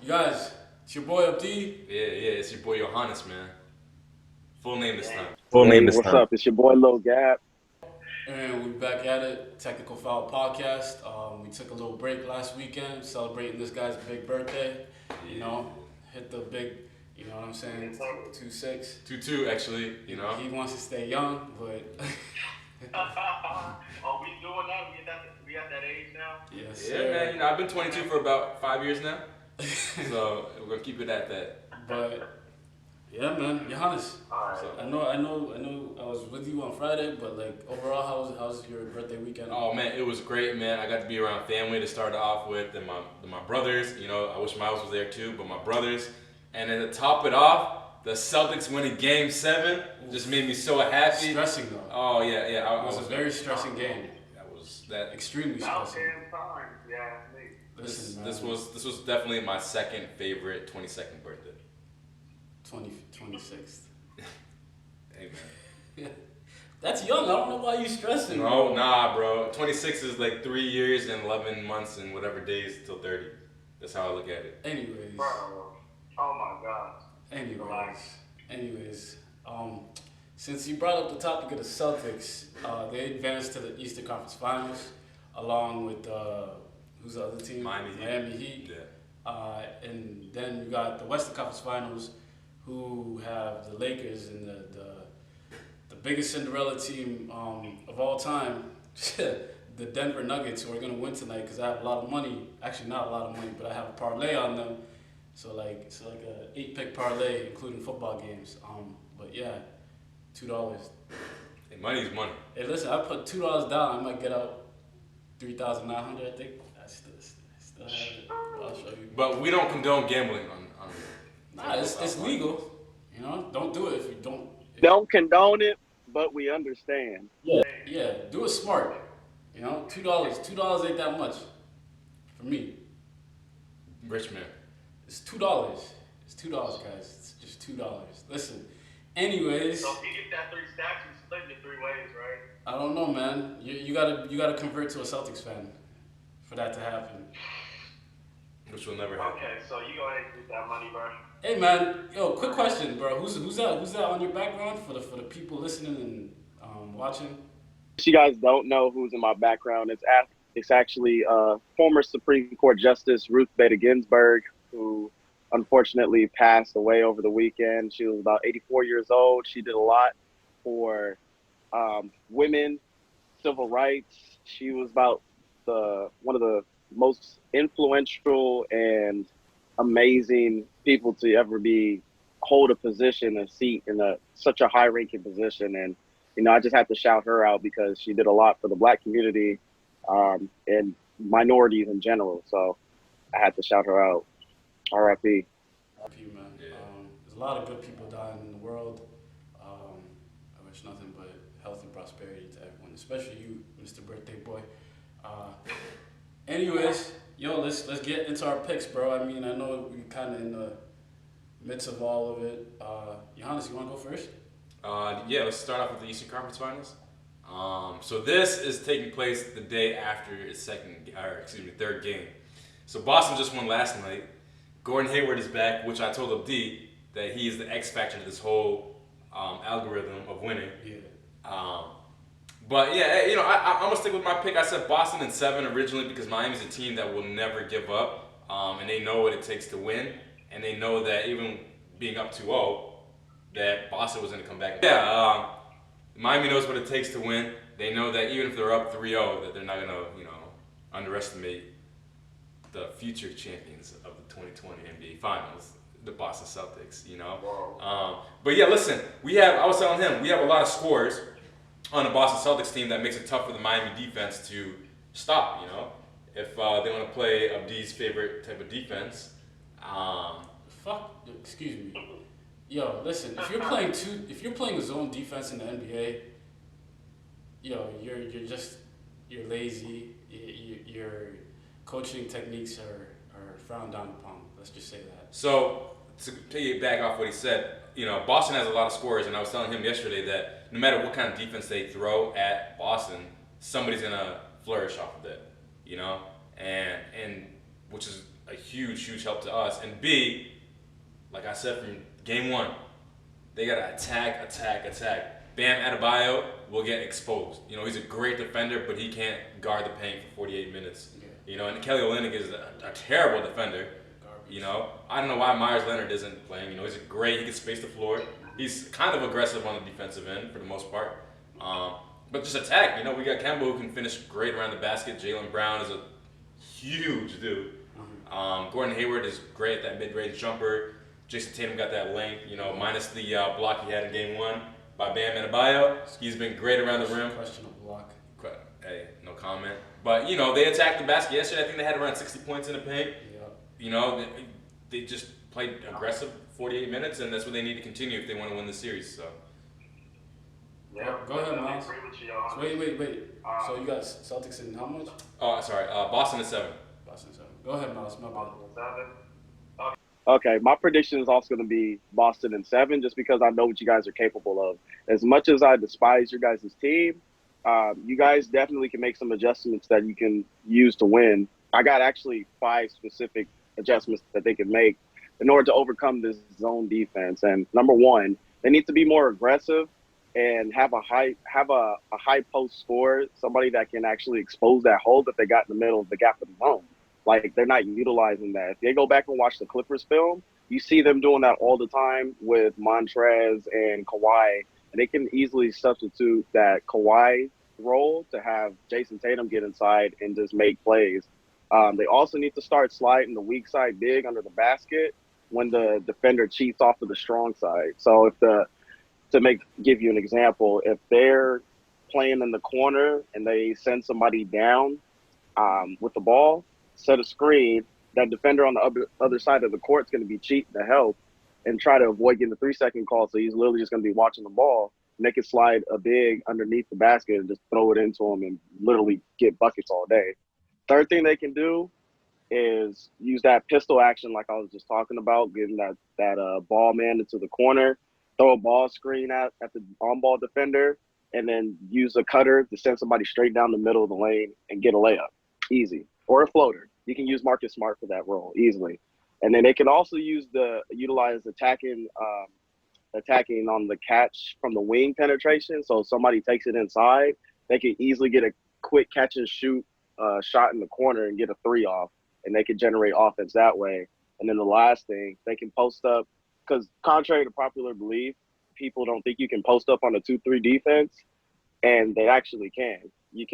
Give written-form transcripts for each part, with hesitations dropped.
You guys, it's your boy Abdi. Yeah, it's your boy Giannis, man. Full name this time. Hey, what's up? It's your boy Lil Gap. And we're back at it, Technical Foul Podcast. We took a little break last weekend, celebrating this guy's big birthday. You know, hit the big, you know what I'm saying, 2-6. 2-2, actually, you know. He wants to stay young, but... Are we doing that? We at that age now? Yes, Yeah, sir. man, I've been 22 for about 5 years now. So we're going to keep it at that. But, yeah, man, Giannis. Alright. So I know. I was with you on Friday, but like overall, how's your birthday weekend? Oh, man, it was great, man. I got to be around family to start off with, and my brothers. You know, I wish Miles was there too, but my brothers. And then to top it off, the Celtics winning Game 7 just made me so happy. Stressing though. Oh, yeah. It was a very stressing game. That Extremely About stressing. damn time, yeah, me. Listen, this man, was definitely my second favorite 22nd birthday. 26th. Hey, man. That's young. I don't know why you stressing. No, nah, bro. 26 is like 3 years and 11 months and whatever days till 30. That's how I look at it. Anyways, Bro, oh my god. anyways. Since you brought up the topic of the Celtics, they advanced to the Eastern Conference Finals, along with who's the other team? Miami Heat. Yeah. And then you got the Western Conference Finals, who have the Lakers and the biggest Cinderella team of all time, the Denver Nuggets, who are going to win tonight because I have a lot of money. Actually, not a lot of money, but I have a parlay on them. So it's like a 8-pick parlay, including football games. But yeah, $2. Hey, money's money. Hey, listen, I put $2 down. I might get out 3,900. I think I still have it. I'll show you. But we don't condone gambling on Nah, it's legal. You know, don't do it if you don't. Don't condone it, but we understand. Yeah, do it smart. You know, $2 ain't that much for me. Rich man. It's $2. It's $2, guys. It's just $2. Listen. Anyways, So if you get that 3 stacks, you split it 3 ways, right? I don't know, man. You gotta convert to a Celtics fan for that to happen. Which will never happen. Okay, so you go ahead and get that money, bro. Hey, man. Yo, quick question, bro. Who's that on your background for the people listening and watching? If you guys don't know who's in my background, it's actually former Supreme Court Justice Ruth Bader Ginsburg, who unfortunately passed away over the weekend. She was about 84 years old. She did a lot for women, civil rights. She was about one of the most influential and amazing people to ever hold a seat in such a high-ranking position. And I just have to shout her out because she did a lot for the Black community and minorities in general. So I had to shout her out. R.I.P. RP, man. Yeah. There's a lot of good people dying in the world. I wish nothing but health and prosperity to everyone, especially you, Mr. Birthday Boy. Anyways, yo, let's get into our picks, bro. I mean, I know we're kind of in the midst of all of it. Giannis, you want to go first? Yeah, let's start off with the Eastern Conference Finals. So this is taking place the day after its third game. So Boston just won last night. Gordon Hayward is back, which I told Abdi that he is the X factor to this whole algorithm of winning. Yeah. But yeah, you know, I'm gonna stick with my pick. I said Boston in 7 originally because Miami's a team that will never give up, and they know what it takes to win, and they know that even being up 2-0, that Boston was gonna come back. Yeah, Miami knows what it takes to win. They know that even if they're up 3-0, that they're not gonna, underestimate the future champions of the 2020 NBA Finals, the Boston Celtics. But yeah, listen, I was telling him, we have a lot of scores on the Boston Celtics team that makes it tough for the Miami defense to stop, if they want to play Abdi's favorite type of defense. Excuse me. Yo, listen, if you're playing a zone defense in the NBA, you're lazy. Your coaching techniques are frowned down upon. Let's just say that. So to piggyback off what he said, Boston has a lot of scorers, and I was telling him yesterday that no matter what kind of defense they throw at Boston, somebody's gonna flourish off of that, and which is a huge, huge help to us. And B, like I said from game one, they gotta attack. Bam Adebayo will get exposed. You know, he's a great defender, but he can't guard the paint for 48 minutes. Yeah. You know, and Kelly Olynyk is a terrible defender. Garbage. You know, I don't know why Myers Leonard isn't playing. You know, he's great. He can space the floor. He's kind of aggressive on the defensive end for the most part. But just attack. You know, we got Kemba who can finish great around the basket. Jaylen Brown is a huge dude. Gordon Hayward is great at that mid-range jumper. Jason Tatum got that length, you know, minus the block he had in game one by Bam Adebayo. He's been great around the rim. Questionable block. Hey, no comment. But, you know, they attacked the basket yesterday. I think they had around 60 points in the paint. Yeah. You know, they just played aggressive 48 minutes, and that's what they need to continue if they want to win the series. So. Yeah. Go ahead, I Miles. agree with you on So wait. So you got Celtics in how much? Oh, sorry. Boston is 7. Boston 7. Go ahead, Miles. My bad. 7. Okay, my prediction is also going to be Boston in 7, just because I know what you guys are capable of. As much as I despise your guys' team, you guys definitely can make some adjustments that you can use to win. I got actually 5 specific adjustments that they can make in order to overcome this zone defense. And number 1, they need to be more aggressive and have a high post scorer, somebody that can actually expose that hole that they got in the middle of the gap of the zone. Like, they're not utilizing that. If they go back and watch the Clippers film, you see them doing that all the time with Montrez and Kawhi. And they can easily substitute that Kawhi role to have Jason Tatum get inside and just make plays. They also need to start sliding the weak side big under the basket when the defender cheats off of the strong side. So give you an example, if they're playing in the corner and they send somebody down with the ball, set a screen, that defender on the other side of the court is going to be cheating to help and try to avoid getting the 3-second call. So he's literally just going to be watching the ball, and they can slide a big underneath the basket and just throw it into him and literally get buckets all day. Third thing they can do is use that pistol action like I was just talking about, getting that ball man into the corner, throw a ball screen at the on-ball defender, and then use a cutter to send somebody straight down the middle of the lane and get a layup. Easy. Or a floater. You can use Marcus Smart for that role easily. And then they can also utilize attacking on the catch from the wing penetration. So if somebody takes it inside, they can easily get a quick catch and shoot shot in the corner and get a 3 off, and they can generate offense that way. And then the last thing, they can post up, because contrary to popular belief, people don't think you can post up on a 2-3 defense, and they actually can. You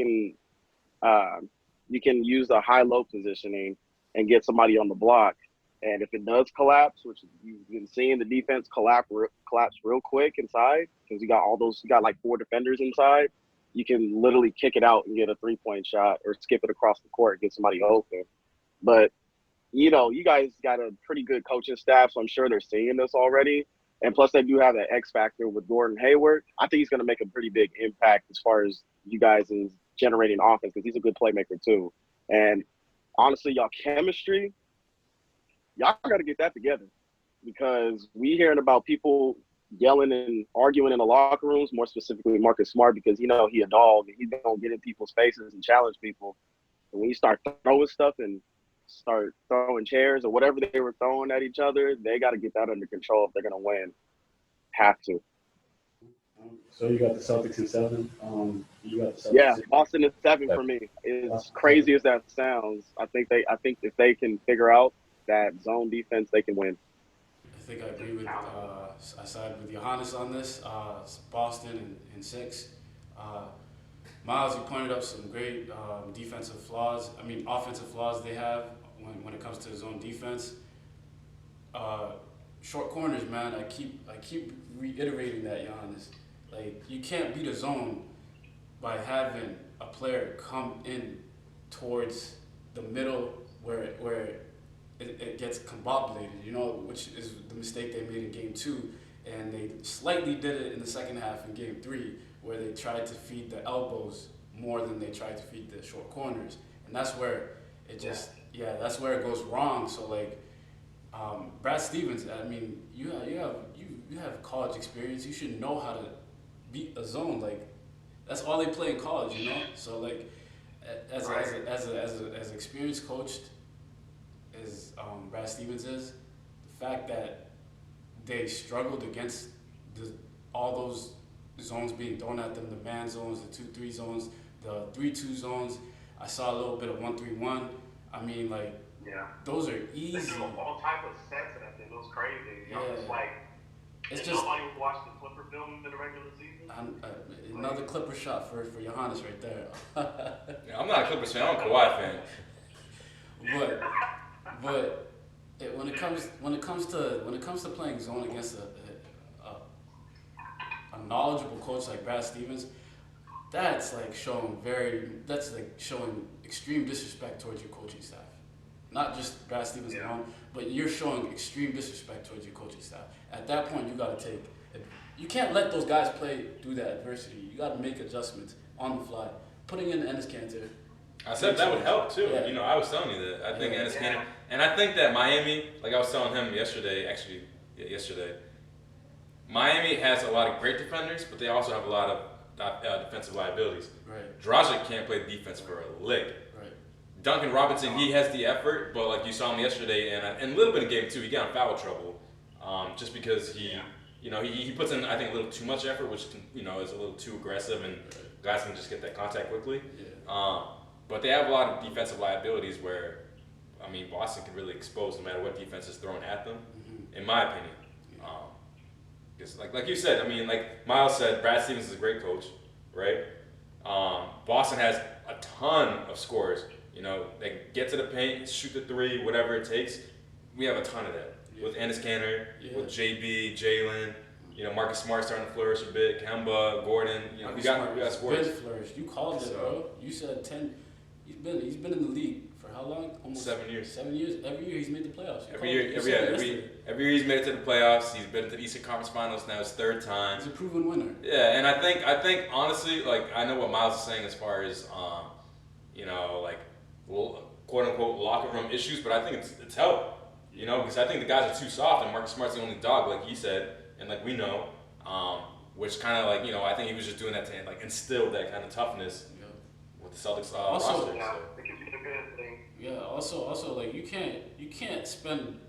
can use the high-low positioning and get somebody on the block. And if it does collapse, which you've been seeing the defense collapse real quick inside, because you got like 4 defenders inside, you can literally kick it out and get a 3-point shot or skip it across the court and get somebody open. But, you know, you guys got a pretty good coaching staff, so I'm sure they're seeing this already. And plus, they do have that X factor with Gordon Hayward. I think he's going to make a pretty big impact as far as you guys is generating offense, because he's a good playmaker too. And honestly, y'all chemistry, y'all got to get that together, because we hearing about people yelling and arguing in the locker rooms, more specifically Marcus Smart, because, you know, he a dog and he's going to get in people's faces and challenge people. And when you start throwing stuff and start throwing chairs or whatever they were throwing at each other, they got to get that under control if they're going to win. Have to. So you got the Celtics in 7. You got the Celtics. Yeah, Boston is 7 for me. As crazy as that sounds, I think if they can figure out that zone defense, they can win. I think I agree with. I side with Giannis on this. It's Boston in 6. Miles, you pointed up some great offensive flaws they have when it comes to zone defense. Short corners, man. I keep reiterating that, Giannis. Like, you can't beat a zone by having a player come in towards the middle where it gets combobulated, you know, which is the mistake they made in Game 2, and they slightly did it in the second half in Game 3, where they tried to feed the elbows more than they tried to feed the short corners, and that's where it just that's where it goes wrong. So like, Brad Stevens, I mean, you have college experience. You should know how to beat a zone. Like, that's all they play in college, you know. So like, as experienced coach, as Brad Stevens is, the fact that they struggled against all those zones being thrown at them, the man zones, the 2-3 zones, the 3-2 zones. I saw a little bit of 1-3-1. I mean, like, Yeah. those are They easy. threw all type of sets at them. It was crazy. You know, Yeah. it's like It's did just nobody watch the Clipper film in the regular season. another Clipper shot for Giannis right there. Yeah, I'm not a Clippers fan. I'm a Kawhi fan. But when it comes to playing zone against a knowledgeable coach like Brad Stevens, that's like showing extreme disrespect towards your coaching staff. Not just Brad Stevens alone, but you're showing extreme disrespect towards your coaching staff. At that point, you got to take. You can't let those guys play through that adversity. You got to make adjustments on the fly. Putting in Enes Kanter. I said that would help too. Yeah. You know, I was telling you that. I think Yeah. Enes Kanter, and I think that Miami, like I was telling him yesterday, Miami has a lot of great defenders, but they also have a lot of defensive liabilities. Right. Dragic can't play defense for a lick. Right. Duncan Robinson, he has the effort, but like you saw him yesterday, and a little bit of game too, he got in foul trouble, just because he puts in, I think, a little too much effort, which is a little too aggressive, and guys can just get that contact quickly. Yeah. But they have a lot of defensive liabilities where, I mean, Boston can really expose no matter what defense is thrown at them, in my opinion. Because like you said, I mean, like Miles said, Brad Stevens is a great coach, right? Boston has a ton of scorers. You know, they get to the paint, shoot the three, whatever it takes. We have a ton of that. With Enes Kanter, with JB, Jalen, Marcus Smart starting to flourish a bit, Kemba, Gordon. We got scorers. Flourished. You called it, bro. You said 10. He's been in the league for how long? Almost 7 years. 7 years. Every year he's made the playoffs. Every year he's made it to the playoffs. He's been to the Eastern Conference Finals now his third time. He's a proven winner. Yeah, and I think honestly, like I know what Miles is saying as far as like quote unquote locker room issues, but I think it's helped. Because I think the guys are too soft, and Marcus Smart's the only dog, like he said, and like we know, which kind of like I think he was just doing that to like instill that kind of toughness with the Celtics roster. Yeah, it could be a good thing. Yeah. Also, like you can't spend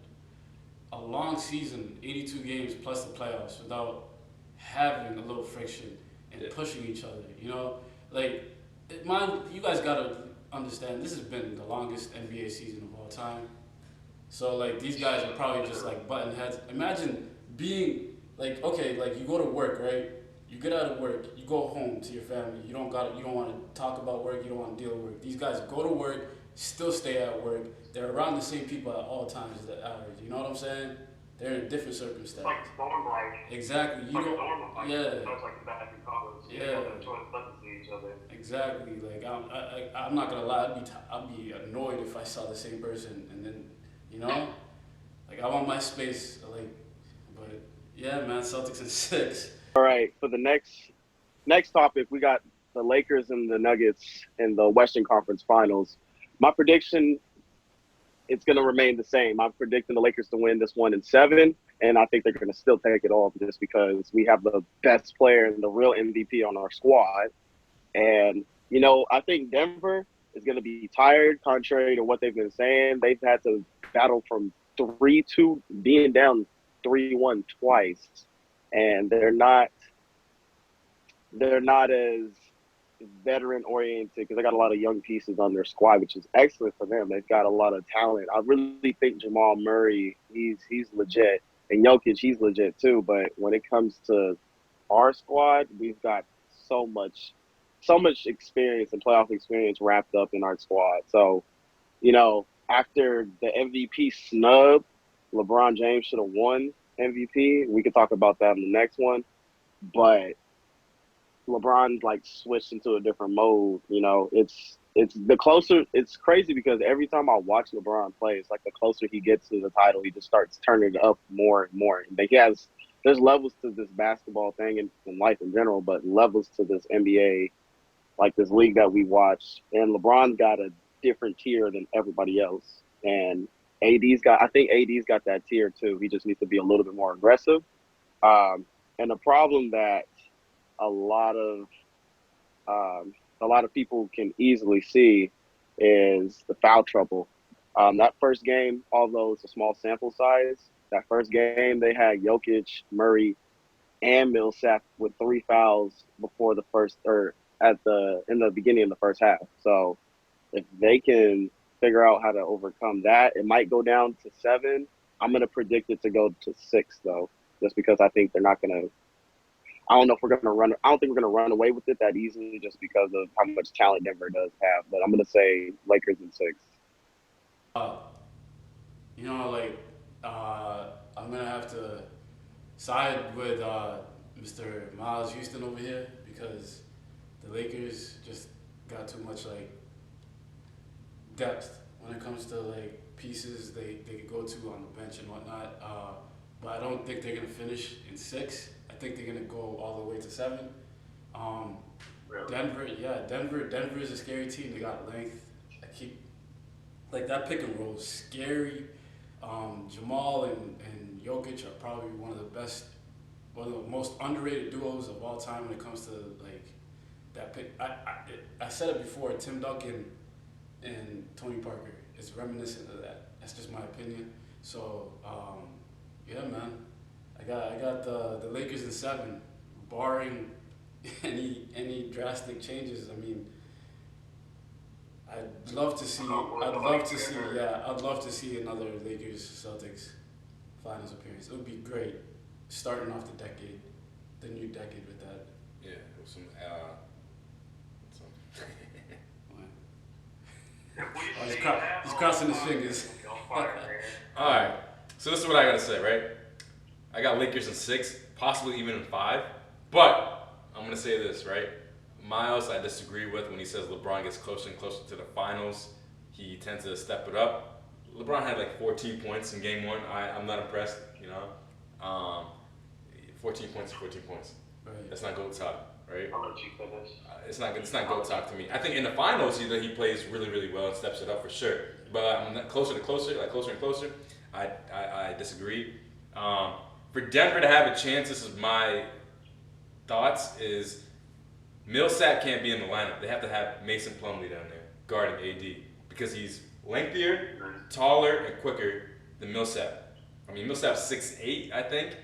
a long season, 82 games plus the playoffs, without having a little friction and pushing each other. Like you guys gotta understand, this has been the longest NBA season of all time. So like these guys are probably just like button heads. Imagine being like, okay, like you go to work, right? You get out of work, you go home to your family. You don't want to talk about work. You don't want to deal with work. These guys go to work, still stay at work. They're around the same people at all times. The average. You know what I'm saying? They're in different circumstances. It's like dorm life. Exactly. It's like dorm life. Yeah. It's like back in college. Yeah. You don't have a choice but to see each other. Exactly. Like I'm not gonna lie. I'd be annoyed if I saw the same person and then. Like I want my space, but yeah, man, Celtics in 6. All right, for the next topic, we got the Lakers and the Nuggets in the Western Conference Finals. My prediction, it's going to remain the same. I'm predicting the Lakers to win this one in 7, and I think they're going to still take it off just because we have the best player and the real MVP on our squad. And, I think Denver is going to be tired, contrary to what they've been saying. They've had to battle from 3-2, being down 3-1 twice, and they're not as veteran oriented because they got a lot of young pieces on their squad, which is excellent for them. They've got a lot of talent. I really think Jamal Murray, he's legit, and Jokic, he's legit too. But when it comes to our squad, we've got so much experience and playoff experience wrapped up in our squad. So, after the MVP snub, LeBron James should have won MVP. We could talk about that in the next one. But LeBron switched into a different mode. It's the closer. It's crazy because every time I watch LeBron play, it's like the closer he gets to the title, he just starts turning it up more and more. Like there's levels to this basketball thing and in life in general, but levels to this NBA, like this league that we watch. And LeBron's got a different tier than everybody else. And I think AD's got that tier too. He just needs to be a little bit more aggressive. And the problem that a lot of people can easily see is the foul trouble. That first game, although it's a small sample size, that first game they had Jokic, Murray, and Millsap with 3 fouls before the first or in the beginning of the first half. So if they can figure out how to overcome that, it might go down to 7. I'm gonna predict it to go to 6 though, just because I think they're not gonna. I don't know if we're gonna run. I don't think we're gonna run away with it that easily, just because of how much talent Denver does have. But I'm gonna say Lakers in 6. Uh, you know, like I'm gonna have to side with Mr. Miles Houston over here because the Lakers just got too much like depth when it comes to like pieces they could go to on the bench and whatnot. But I don't think they're gonna finish in 6. I think they're gonna go all the way to 7. Um, Really? Denver is a scary team. They got length. I keep like that pick and roll is scary. Jamal and Jokic are probably one of the most underrated duos of all time when it comes to like that pick. I said it before. Tim Duncan and Tony Parker is reminiscent of that. That's just my opinion. So yeah, man, I got the Lakers in 7, barring any drastic changes. I mean, I'd love to see another Lakers Celtics finals appearance. It would be great starting off the new decade with that. Yeah, with some. Oh, he's crossing his fingers. All right. So this is what I gotta say, right? I got Lakers in 6, possibly even in 5. But I'm gonna say this, right? Miles, I disagree with when he says LeBron gets closer and closer to the finals. He tends to step it up. LeBron had like 14 points in game 1. I'm not impressed, you know. 14 points is 14 points. Right. That's not GOAT talk, right? I'll let you finish. It's not GOAT talk to me. I think in the finals he plays really, really well and steps it up for sure. But closer and closer, I disagree. For Denver to have a chance, this is my thoughts, is Millsap can't be in the lineup. They have to have Mason Plumlee down there guarding AD because he's lengthier, taller, and quicker than Millsap. I mean, Millsap's 6'8", I think,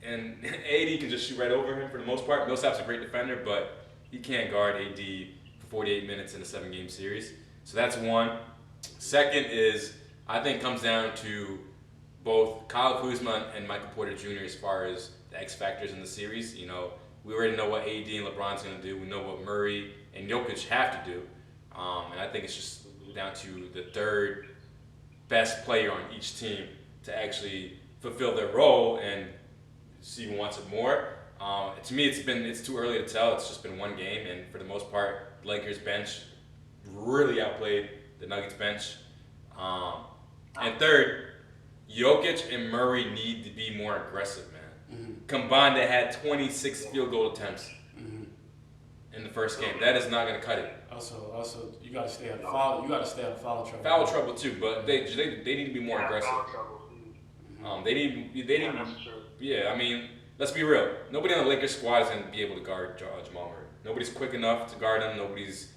and AD can just shoot right over him for the most part. Millsap's a great defender, but he can't guard AD for 48 minutes in a 7-game series. So that's one. Second is, I think, comes down to both Kyle Kuzma and Michael Porter Jr. as far as the X factors in the series. You know, we already know what AD and LeBron's going to do. We know what Murray and Jokic have to do. And I think it's just down to the third best player on each team to actually fulfill their role and see who wants it more. To me, it's too early to tell. It's just been one game, and for the most part, the Lakers bench really outplayed the Nuggets bench. And third, Jokic and Murray need to be more aggressive, man. Mm-hmm. Combined, they had 26 field goal attempts in the first game. That is not going to cut it. Also, you gotta stay out of foul. You gotta stay out of foul trouble. Foul trouble too, but they need to be more aggressive. Foul trouble, too. They need. Yeah, that's true. Yeah, I mean, let's be real. Nobody on the Lakers squad is going to be able to guard Jamal Murray. Nobody's quick enough to guard him. Nobody's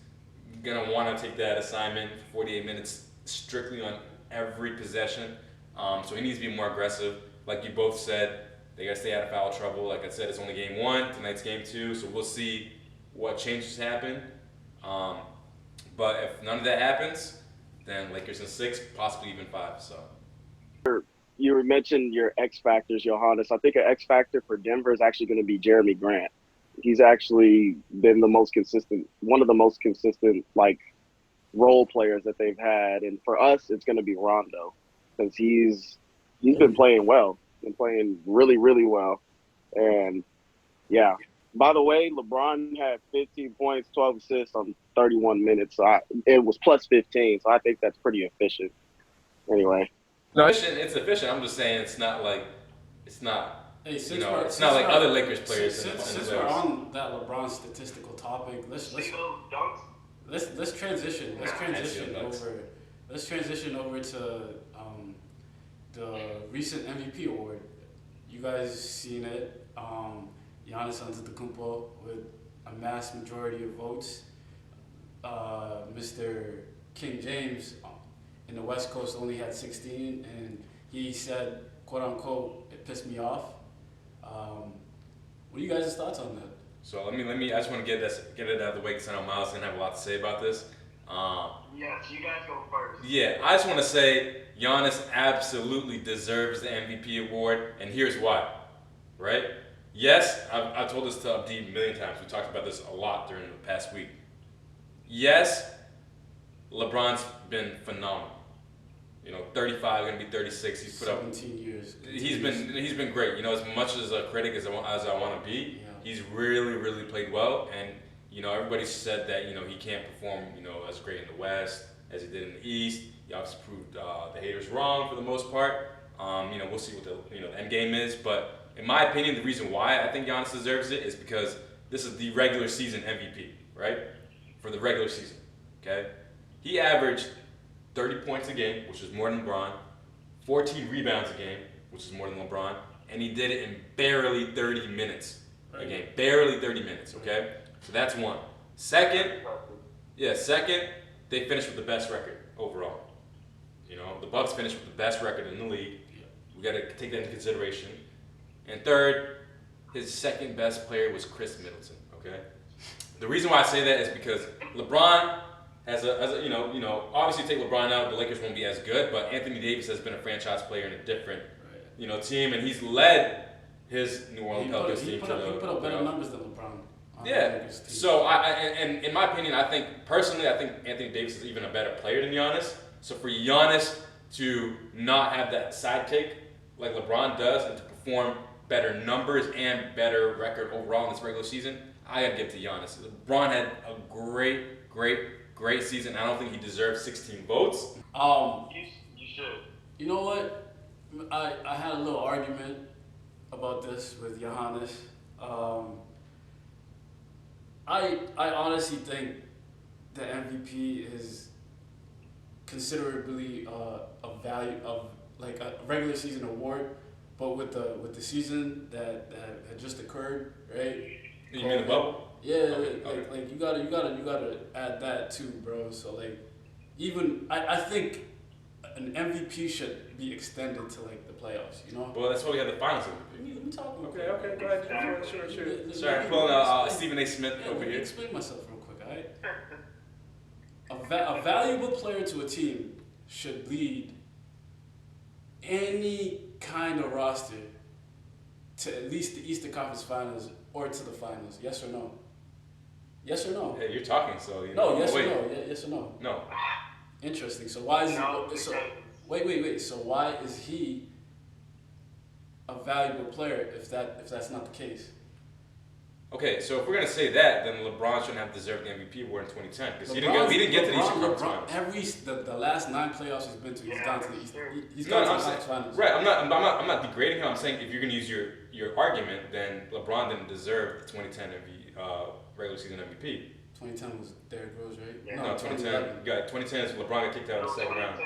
going to want to take that assignment for 48 minutes strictly on every possession. So he needs to be more aggressive. Like you both said, they got to stay out of foul trouble. Like I said, it's only game 1. Tonight's game 2. So we'll see what changes happen. But if none of that happens, then Lakers in 6, possibly even 5. So. You mentioned your X factors, Johannes. I think an X factor for Denver is actually going to be Jeremy Grant. He's actually been one of the most consistent like role players that they've had. And for us, it's going to be Rondo because he's been playing well, been playing really, really well. And yeah. By the way, LeBron had 15 points, 12 assists on 31 minutes. So it was plus 15. So I think that's pretty efficient. Anyway. No, it's efficient. I'm just saying it's not like Hey, it's not like other Lakers players. Since we're on that LeBron statistical topic, let's transition. Let's transition over to the recent MVP award. You guys seen it? Giannis Antetokounmpo with a mass majority of votes. Mr. King James and the West Coast only had 16, and he said, quote unquote, it pissed me off. What are you guys' thoughts on that? So let me. I just want to get it out of the way because I know Miles is gonna have a lot to say about this. Yes, you guys go first. Yeah, I just want to say Giannis absolutely deserves the MVP award, and here's why. Right? Yes, I've told this to Abdi a million times. We talked about this a lot during the past week. Yes, LeBron's been phenomenal. 35, gonna be 36. He's put up 17 years. He's been great. As much as a critic as I want to be, he's really played well. And everybody said that he can't perform as great in the West as he did in the East. He obviously proved the haters wrong for the most part. We'll see what the end game is. But in my opinion, the reason why I think Giannis deserves it is because this is the regular season MVP, right? For the regular season, okay? He averaged 30 points a game, which is more than LeBron, 14 rebounds a game, which is more than LeBron, and he did it in barely 30 minutes a game. Barely 30 minutes, okay? So that's one. Second, they finished with the best record overall. The Bucks finished with the best record in the league. We got to take that into consideration. And third, his second best player was Chris Middleton, okay? The reason why I say that is because LeBron has obviously take LeBron out, the Lakers won't be as good, but Anthony Davis has been a franchise player in a different, team, and he's led his New Orleans Pelicans team to the. He put up better numbers than LeBron. Yeah. So and in my opinion, I think Anthony Davis is even a better player than Giannis. So for Giannis to not have that sidekick like LeBron does and to perform better numbers and better record overall in this regular season, I gotta give it to Giannis. LeBron had a great season. I don't think he deserves 16 votes. You should. You know what? I had a little argument about this with Giannis. I honestly think the MVP is considerably a value of like a regular season award, but with the season that had just occurred, right? You mean the bubble? Yeah, Okay. like you gotta add that too, bro. So like, even I think an MVP should be extended to like the playoffs. Well, that's why we have the finals MVP. Let me talk. Okay, go ahead. Sure. Sorry, I'm me- pulling out Stephen A. Smith Yeah, over let me here. explain myself real quick, alright? A valuable player to a team should lead any kind of roster to at least the Eastern Conference Finals or to the finals. Yes or no? Yes or no? Hey, you're talking, so No, yes wait. or no? Yes or no? No. Interesting. So why is No, he? So because- wait. So why is he a valuable player if that's not the case? Okay, so if we're gonna say that, then LeBron shouldn't have deserved the MVP award in 2010 because he didn't get to the Eastern Conference Finals. The last 9 playoffs he's been to, he's gone to the East. He's No, gone I'm to the saying, East Finals. right. I'm not degrading him. I'm saying if you're gonna use your argument, then LeBron didn't deserve the 2010 regular season MVP. 2010 was Derrick Rose, right? Yeah. No, 2010. 2010 is LeBron got kicked out in the second round.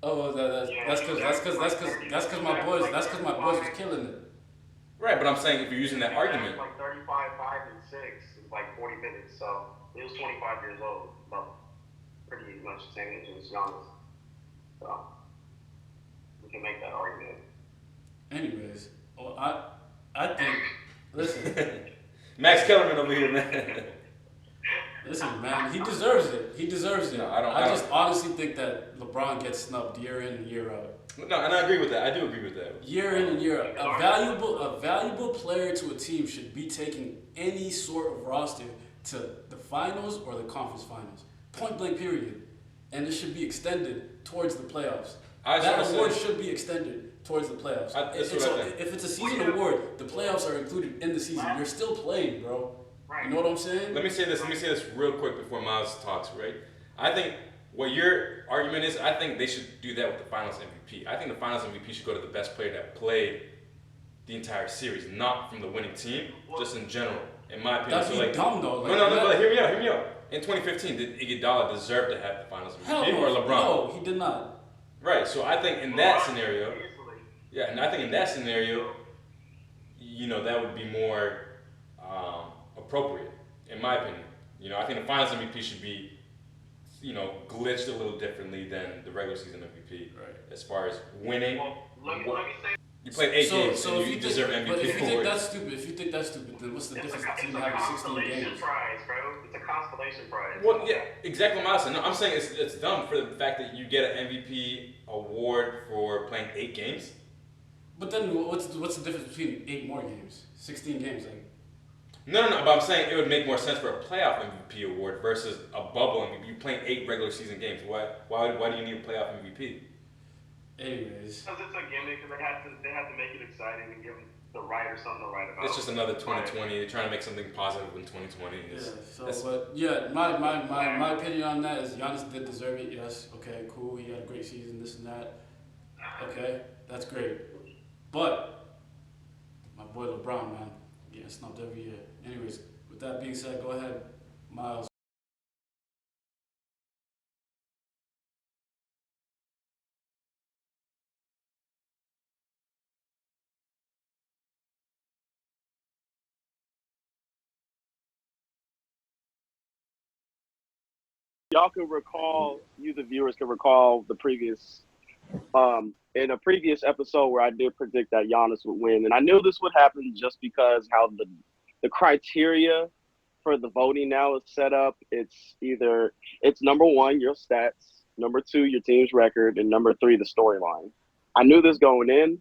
Oh, that's because my boys was killing it. Right, but I'm saying if you're using that argument, Like 35, 5, and 6 in like 40 minutes. So he was 25 years old, but pretty much the same age as Giannis. So we can make that argument. Anyways, I think listen. Max Kellerman over here, man. Listen, man, he deserves it. He deserves it. No, I just honestly think that LeBron gets snubbed year in and year out. No, and I agree with that. I do agree with that. Year in and year out. A valuable player to a team should be taking any sort of roster to the finals or the conference finals. Point blank period. And it should be extended towards the playoffs. That award should be extended towards the playoffs. If it's a season award, the playoffs are included in the season. You're still playing, bro. You know what I'm saying? Let me say this real quick before Miles talks, right? I think what your argument is, I think they should do that with the finals MVP. I think the finals MVP should go to the best player that played the entire series, not from the winning team, just in general, in my opinion. That'd be dumb though. No, hear me out. In 2015, did Iguodala deserve to have the finals MVP or LeBron? No, he did not. Right, so I think in that scenario, that would be more appropriate, in my opinion. I think the finals MVP should be glitched a little differently than the regular season MVP. Right. As far as winning, Well, let me say you played 8 games, So and if you you deserve think, MVP but if you think award. that's stupid, then what's the it's difference it's between a having 16 constellation games? prize, bro. It's a constellation prize. Well, yeah, exactly, Lawson. No, I'm saying it's dumb for the fact that you get an MVP award for playing 8 games. But then what's the difference between 8 more games, 16 games? Like, No, but I'm saying it would make more sense for a playoff MVP award versus a bubble MVP. You playing 8 regular season games. Why do you need a playoff MVP? anyways, Because it's a gimmick, and they have to make it exciting and give the writer something to write about. It's just another 2020. They're trying to make something positive in 2020. My opinion on that is Giannis did deserve it. Yes, okay, cool. He had a great season, this and that. Okay, that's great. But my boy LeBron, man, getting snubbed every year. Anyways, with that being said, go ahead, Miles. Y'all can recall, you the viewers can recall the previous, in a previous episode where I did predict that Giannis would win, and I knew this would happen just because how the criteria for the voting now is set up. It's number 1, your stats, number 2, your team's record, and number 3, the storyline. I knew this going in,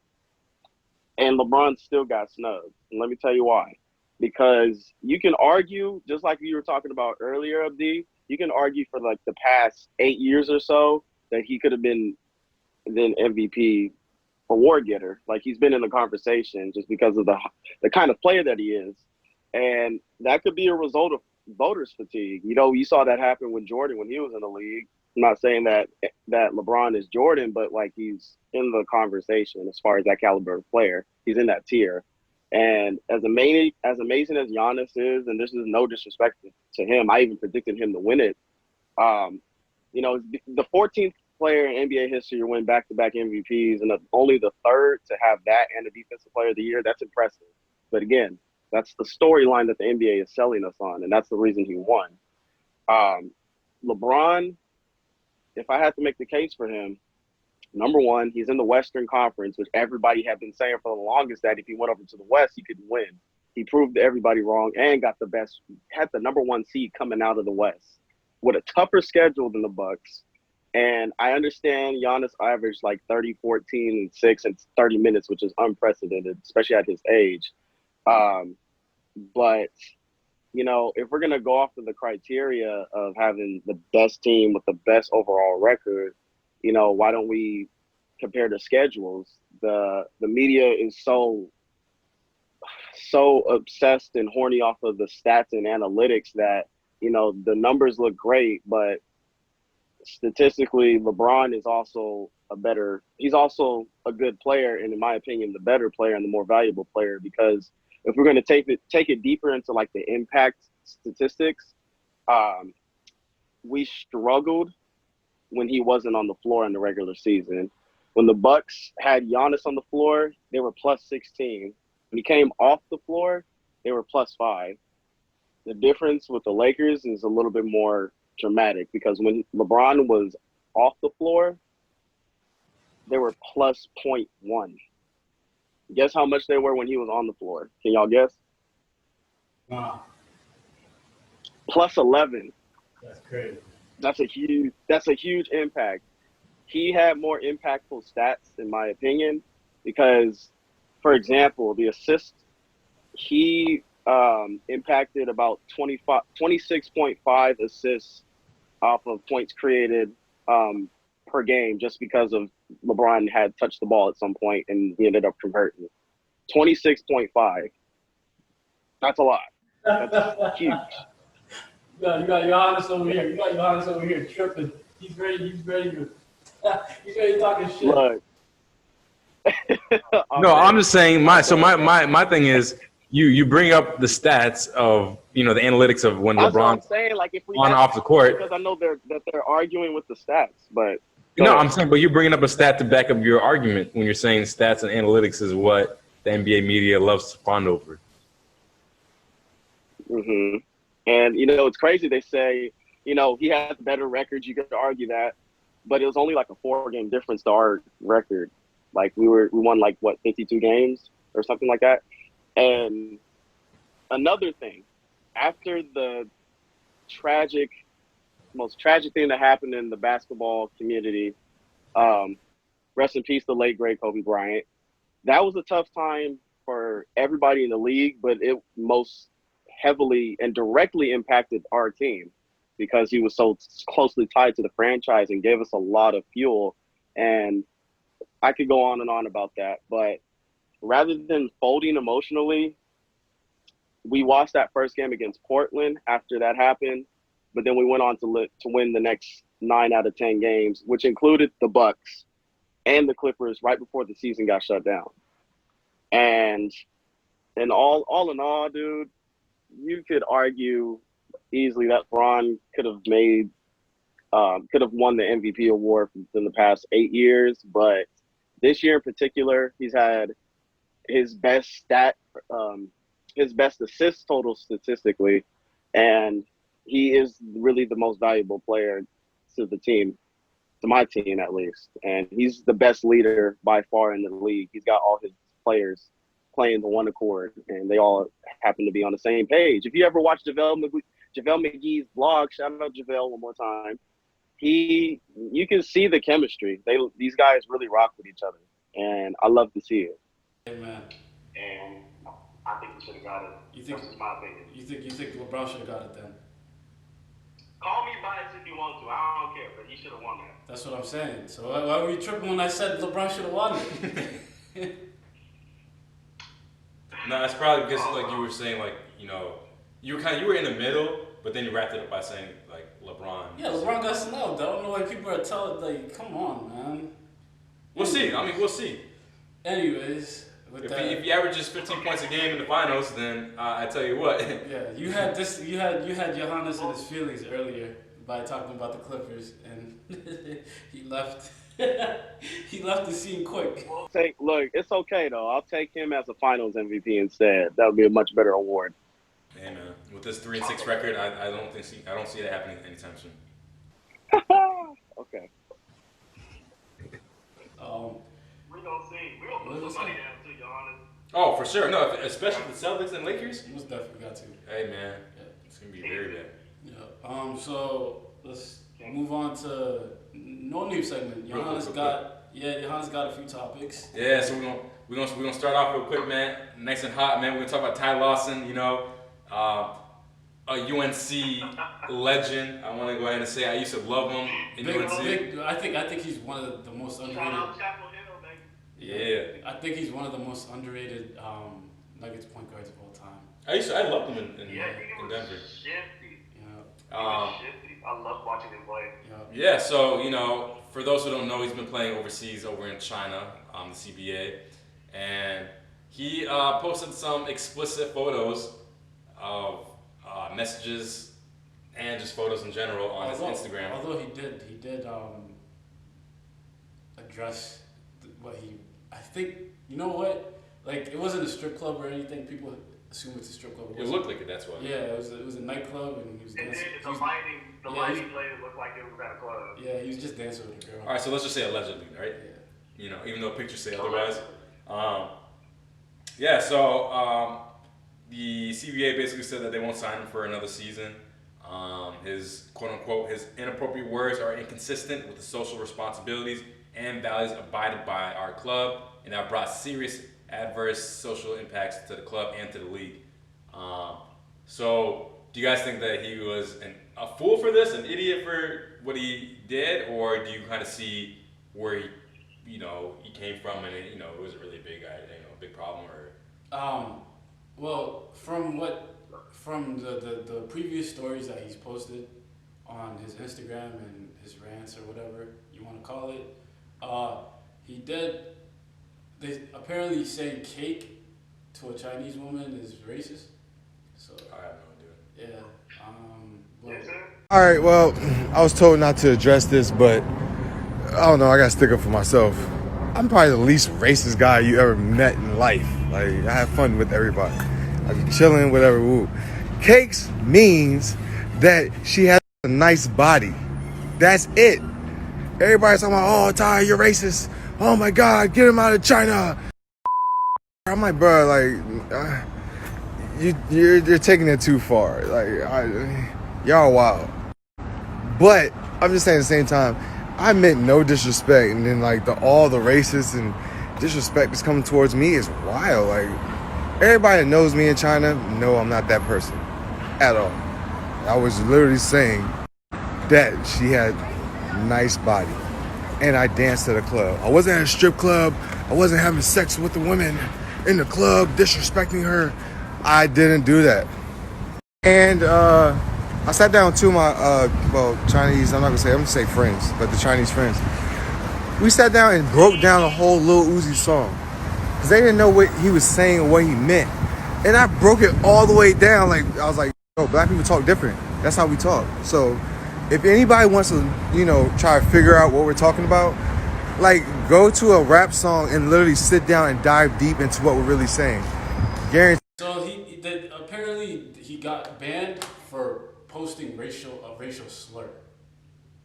and LeBron still got snubbed. And let me tell you why. Because you can argue, just like you were talking about earlier, Abdi, you can argue for like the past 8 years or so that he could have been MVP award getter. Like he's been in the conversation just because of the kind of player that he is. And that could be a result of voters fatigue. You saw that happen with Jordan when he was in the league. I'm not saying that LeBron is Jordan, but like he's in the conversation as far as that caliber of player. He's in that tier. And as amazing as Giannis is, and this is no disrespect to him, I even predicted him to win it. The 14th player in NBA history to win back-to-back MVPs, and only the third to have that and the Defensive Player of the Year. That's impressive. But again, that's the storyline that the NBA is selling us on, and that's the reason he won. LeBron, if I had to make the case for him, number 1, he's in the Western Conference, which everybody had been saying for the longest that if he went over to the West, he could win. He proved everybody wrong and had the number 1 seed coming out of the West with a tougher schedule than the Bucks. And I understand Giannis averaged like 30, 14, and 6 in 30 minutes, which is unprecedented, especially at his age. But, if we're going to go off of the criteria of having the best team with the best overall record, why don't we compare the schedules? The media is so obsessed and horny off of the stats and analytics that, the numbers look great, but statistically, LeBron is also he's also a good player, and in my opinion, the better player and the more valuable player, because if we're going to take it deeper into like the impact statistics, we struggled when he wasn't on the floor in the regular season. When the Bucks had Giannis on the floor, they were plus 16. When he came off the floor, they were plus 5. The difference with the Lakers is a little bit more dramatic because when LeBron was off the floor, they were plus 0.1. Guess how much they were when he was on the floor? Can y'all guess? Wow. Plus 11. That's crazy. That's a huge impact. He had more impactful stats, in my opinion, because, for example, the assist, he impacted about 26.5 assists off of points created per game just because of LeBron had touched the ball at some point and he ended up converting. 26.5. That's a lot. That's huge. You got Giannis over here. You got Giannis over here tripping. He's ready to talking shit. Look. No, I'm just saying my thing is you bring up the stats of the analytics of when That's what I'm LeBron's saying. Like if we on off the court, because I know they're arguing with the stats, but I'm saying, but you're bringing up a stat to back up your argument when you're saying stats and analytics is what the NBA media loves to fawn over. Mm-hmm. And it's crazy. They say he had better records. You could argue that, but it was only like a 4-game difference to our record. Like we won 52 games or something like that. And another thing, after the most tragic thing that happened in the basketball community, rest in peace, the late great Kobe Bryant. That was a tough time for everybody in the league, but it most heavily and directly impacted our team because he was so closely tied to the franchise and gave us a lot of fuel. And I could go on and on about that, but rather than folding emotionally, we watched that first game against Portland after that happened, but then we went on to win the next 9 out of 10 games, which included the Bucks and the Clippers right before the season got shut down. And all in all, dude, you could argue easily that Bron could have won the MVP award in the past 8 years, but this year in particular, he's had his best assist total statistically, and he is really the most valuable player to the team, to my team at least. And he's the best leader by far in the league. He's got all his players playing the one accord, and they all happen to be on the same page. If you ever watch JaVale McGee's vlog, shout out JaVale one more time, you can see the chemistry. These guys really rock with each other, and I love to see it. Amen. And I think he should have got it. That's just my opinion. You think LeBron should have got it then? Call me biased if you want to. I don't care, but he should have won that. That's what I'm saying. So why were you tripping when I said LeBron should have won it? No, it's probably because like you were saying, like, you were in the middle, but then you wrapped it up by saying like LeBron. Yeah, LeBron got snubbed. I don't know why people are telling, like, come on, man. We'll see. I mean, we'll see. Anyways, if he averages 15 points a game in the finals, then I tell you what. Yeah, you had Giannis in his feelings earlier by talking about the Clippers, and he left. He left the scene quick. Look, it's okay though. I'll take him as a Finals MVP instead. That would be a much better award. Hey man, with this 3-6 record, I don't see that happening anytime soon. Okay. We gonna see. We gonna put somebody down too, Giannis. Oh, for sure. No, especially the Celtics and Lakers. Most definitely got to. Hey man, it's gonna be very bad. Yeah. So let's move on to no news segment. Giannis got a few topics. Yeah, so we're gonna start off real quick, man. Nice and hot, man. We're gonna talk about Ty Lawson. A UNC legend. I want to go ahead and say I used to love him in UNC. I think he's one of the most underrated. Yeah. I think he's one of the most underrated Nuggets point guards of all time. I loved him in Denver. Shifty. Yeah. Shifty. I love watching him play. Yeah. So for those who don't know, he's been playing overseas over in China, the CBA, and he posted some explicit photos of messages and just photos in general on his Instagram. Although he did address what he. I think, you know what? Like, it wasn't a strip club or anything. People assume it's a strip club. It looked like it. That's why. Yeah, it was a nightclub, and he was dancing. The lighting made it look like it was at a club. Yeah, he was just dancing with a girl. All right, so let's just say allegedly, right? Yeah. Even though pictures say otherwise. So the CBA basically said that they won't sign him for another season. His quote unquote his inappropriate words are inconsistent with the social responsibilities and values abided by our club, and have brought serious adverse social impacts to the club and to the league. So, do you guys think that he was a fool for this, an idiot for what he did, or do you kind of see where he came from, and it wasn't really a big problem, or? Well, from the previous stories that he's posted on his Instagram and his rants or whatever you want to call it, they apparently saying cake to a Chinese woman is racist. So I have no idea. Yeah. All right, well, I was told not to address this, but I don't know, I got to stick up for myself. I'm probably the least racist guy you ever met in life. Like, I have fun with everybody. I be chilling, whatever. Woo. Cakes means that she has a nice body. That's it. Everybody's talking about, oh, Ty, you're racist. Oh my God, get him out of China. I'm like, bro, like, you're taking it too far. Like, y'all wild. But I'm just saying at the same time, I meant no disrespect, and then like all the racist and disrespect that's coming towards me is wild. Like, everybody that knows me in China, no, I'm not that person at all. I was literally saying that she had a nice body, and I danced at a club. I wasn't at a strip club. I wasn't having sex with the women in the club, disrespecting her. I didn't do that. And I sat down with two of my, Chinese, I'm gonna say friends, but the Chinese friends. We sat down and broke down the whole Lil Uzi song. Because they didn't know what he was saying or what he meant. And I broke it all the way down. Like, I was like, yo, black people talk different. That's how we talk. So if anybody wants to, try to figure out what we're talking about, like, go to a rap song and literally sit down and dive deep into what we're really saying. Guaranteed. So apparently he got banned for posting a racial slur.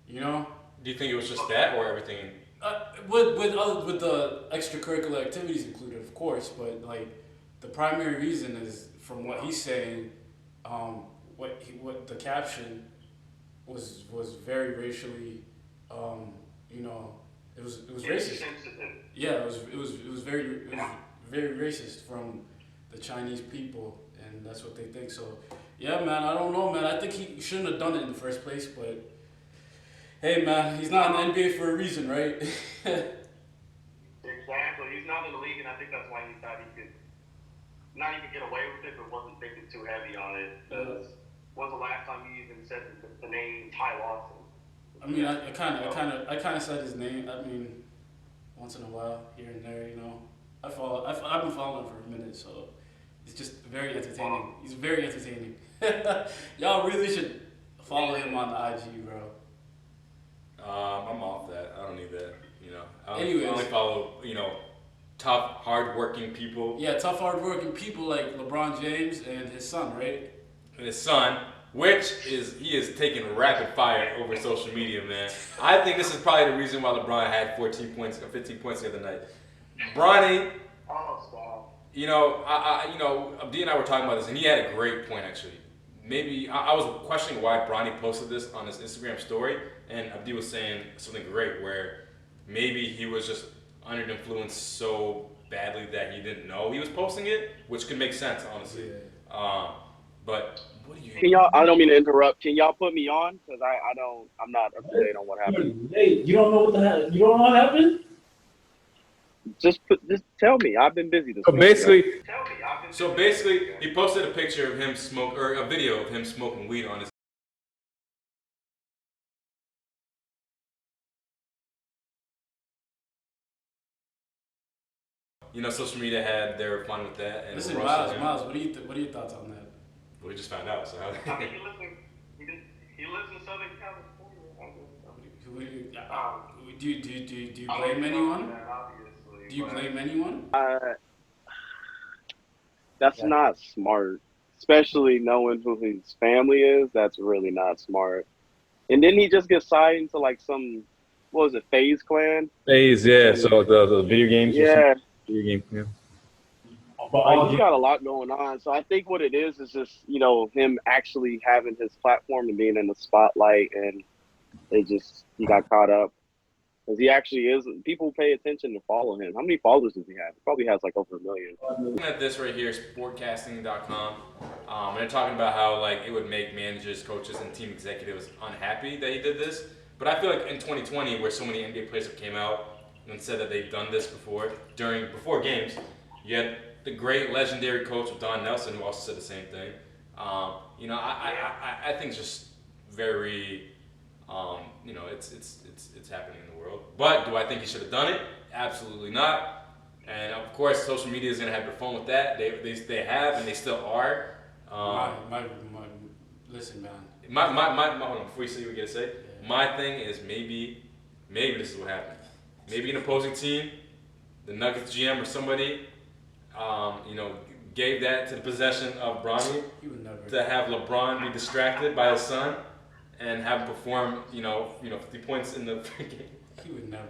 You know? Do you think it was just that or everything? With the extracurricular activities included, of course, but like the primary reason is, from what he's saying, what the caption was very racially, it was racist. Yeah, it was very racist from the Chinese people, and that's what they think. So yeah, man, I don't know, man. I think he shouldn't have done it in the first place, but hey, man, he's not in the NBA for a reason, right? Exactly. He's not in the league, and I think that's why he thought he could not even get away with it, but wasn't thinking too heavy on it. Because when's the last time you even said the name Ty Lawson? I mean, I kind of said his name. I mean, once in a while, here and there, I've been following him for a minute, so it's just very entertaining. He's very entertaining. Y'all really should follow him on the IG, bro. I'm off that. I don't need that. I Anyways. only follow, tough, hardworking people. Yeah, tough, hardworking people like LeBron James and his son, right? And his son, he is taking rapid fire over social media, man. I think this is probably the reason why LeBron had 14 points or 15 points the other night. Bronny, Abdi and I were talking about this, and he had a great point, actually. Maybe, I was questioning why Bronny posted this on his Instagram story, and Abdi was saying something great, where maybe he was just under the influence so badly that he didn't know he was posting it, which could make sense, honestly. Yeah. But what do you? Can y'all? I don't mean to interrupt. Can y'all put me on? Because I'm not up to date on what happened. Hey, you don't know what you don't know what happened? Just tell me. I've been busy this So week. basically, he posted a picture of him a video of him smoking weed on his. Social media had their fun with that. And Listen, Miles, what are your thoughts on that? We just found out. So I mean, he lives in Southern California. Do you blame anyone? Do you blame anyone? That's not smart, especially knowing who his family is. That's really not smart. And didn't he just get signed to like some, what was it, FaZe Clan? FaZe, yeah. So the video games. Yeah. Video game, yeah. Like, he's got a lot going on. So I think what it is just, him actually having his platform and being in the spotlight, and he got caught up. Because he actually is, people pay attention to follow him. How many followers does he have? He probably has like over 1 million. Looking at this right here, sportcasting.com, and they're talking about how it would make managers, coaches, and team executives unhappy that he did this. But I feel like in 2020, where so many NBA players have came out and said that they've done this before games, you had the great legendary coach Don Nelson, who also said the same thing. I think it's just very, it's happening in the world. But do I think he should have done it? Absolutely not. And of course, social media is gonna have their fun with that. They have, and they still are. Listen, man. Hold on, before you say what you're gonna say, my thing is maybe this is what happened. Maybe an opposing team, the Nuggets GM or somebody, gave that to the possession of Bronny to have LeBron be distracted by his son, and have him perform, 50 points in the game. He would never.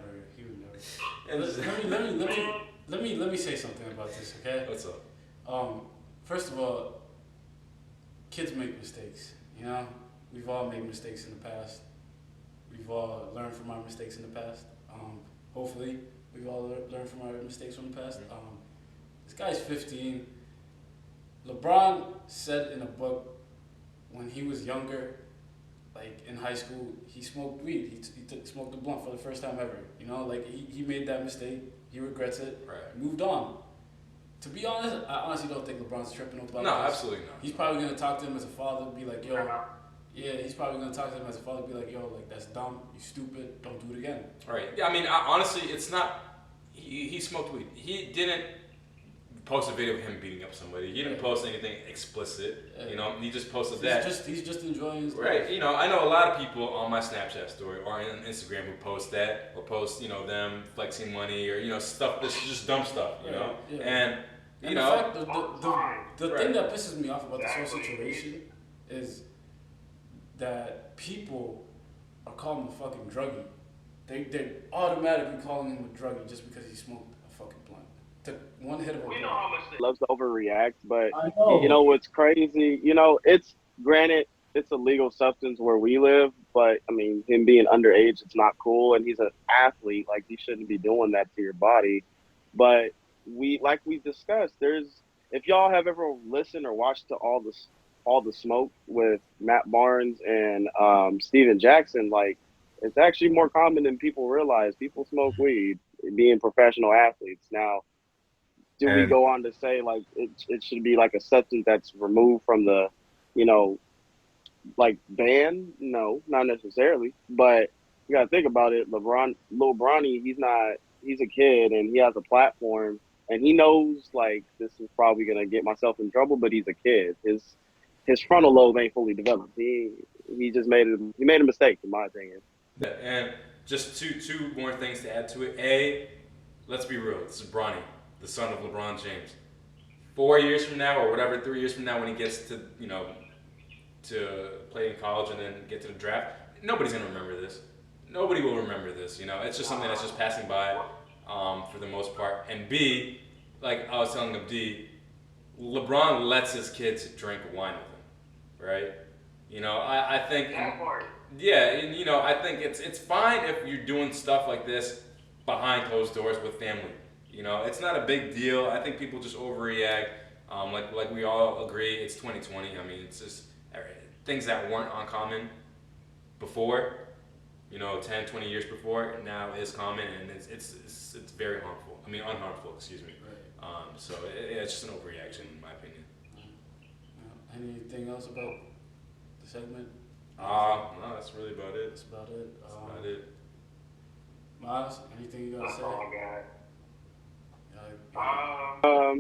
And Let me say something about this, okay? what's up? First of all, kids make mistakes. You know, we've all made mistakes in the past. We've all learned from our mistakes in the past. Hopefully, we've all learned from our mistakes from the past. This guy's 15. LeBron said in a book when he was younger, like in high school, he smoked weed. He smoked a blunt for the first time ever. You know, like he made that mistake. He regrets it. Right. Moved on. To be honest, I honestly don't think LeBron's tripping about No, this. absolutely not. He's probably gonna talk to him as a father, be like, yo. Yeah, he's probably gonna talk to him as a father, be like, yo, like that's dumb. You stupid. Don't do it again. Right. Yeah, I mean, honestly, it's not. He smoked weed. He didn't post a video of him beating up somebody. He didn't post anything explicit. He just posted that. He's just enjoying his life. Right. I know a lot of people on my Snapchat story or on Instagram who post that or post, them flexing money or stuff that's just dumb stuff. Yeah. And the fact, the Right. thing that pisses me off about this whole situation is that people are calling him a fucking druggie. They're automatically calling him a druggie just because he smoked a fucking blunt. Took one hit of a blunt. Loves to overreact, but I know. you know what's crazy? It's granted it's a legal substance where we live, but I mean him being underage, it's not cool, and he's an athlete. Like you shouldn't be doing that to your body. But we discussed, if y'all have ever listened or watched to all the smoke with Matt Barnes and Steven Jackson, like it's actually more common than people realize. People smoke weed being professional athletes. Now, do we go on to say like it should be like a substance that's removed from the, like banned? No, not necessarily. But you gotta think about it. Lil Bronny, he's a kid and he has a platform and he knows like this is probably gonna get myself in trouble, but he's a kid. His frontal lobe ain't fully developed. He just made a mistake in my opinion. And just two more things to add to it. A, let's be real. This is Bronny, the son of LeBron James. 4 years from now, or whatever, 3 years from now, when he gets to to play in college and then get to the draft, nobody's gonna remember this. Nobody will remember this. It's just something that's just passing by for the most part. And B, like I was telling D, LeBron lets his kids drink wine with him, right? I think. Yeah, and I think it's fine if you're doing stuff like this behind closed doors with family. It's not a big deal. I think people just overreact. Like we all agree, it's 2020. I mean, it's just things that weren't uncommon before, 10, 20 years before, now is common, and it's very harmful. I mean, unharmful, excuse me. Right. So it's just an overreaction, in my opinion. Anything else about the segment? No, that's really about it. That's about it. That's about it. Miles, anything you gotta That's say? all I Yeah, got.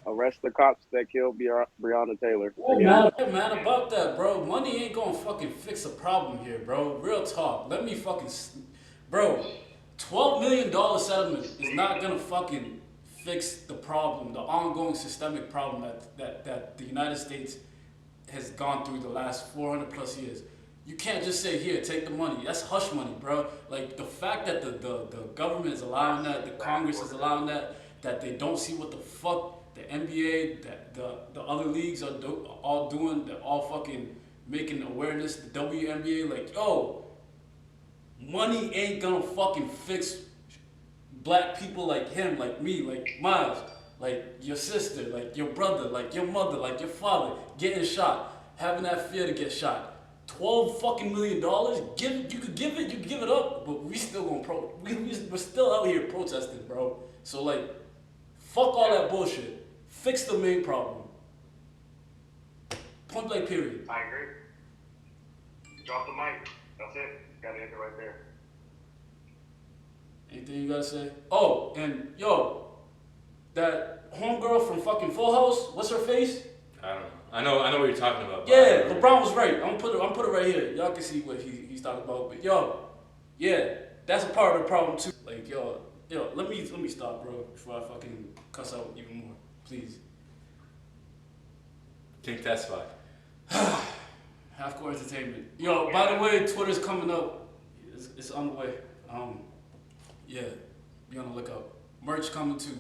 Arrest the cops that killed Breonna Taylor. Yeah. Hey, man, about that, bro. Money ain't gonna fucking fix a problem here, bro. Real talk. Let me fucking, bro. $12 million settlement is not gonna fucking fix the problem, the ongoing systemic problem that the United States has gone through the last 400 plus years. You can't just say, here, take the money. That's hush money, bro. Like, the fact that the government is allowing that, the Congress is allowing that they don't see what the fuck the NBA, that the other leagues are all doing, they're all fucking making awareness, the WNBA, like, yo, money ain't gonna fucking fix black people like him, like me, like Miles, like your sister, like your brother, like your mother, like your father, getting shot, having that fear to get shot. $12 fucking million, you could give it up, but we still gonna we're still out here protesting, bro. So like, fuck all that bullshit. Fix the main problem. Point blank period. I agree. Drop the mic. That's it. Gotta end it right there. Anything you gotta say? Oh, and yo, that homegirl from fucking Full House, what's her face? I don't know. I know what you're talking about. Yeah, LeBron was right. I'm gonna put it right here. Y'all can see what he's talking about. But yo, yeah, that's a part of the problem too. Like yo, let me stop, bro, before I fucking cuss out even more. Please. Can you testify? Half Court Entertainment. Yo, by the way, Twitter's coming up. It's on the way. Yeah, be on the lookout. Merch coming too.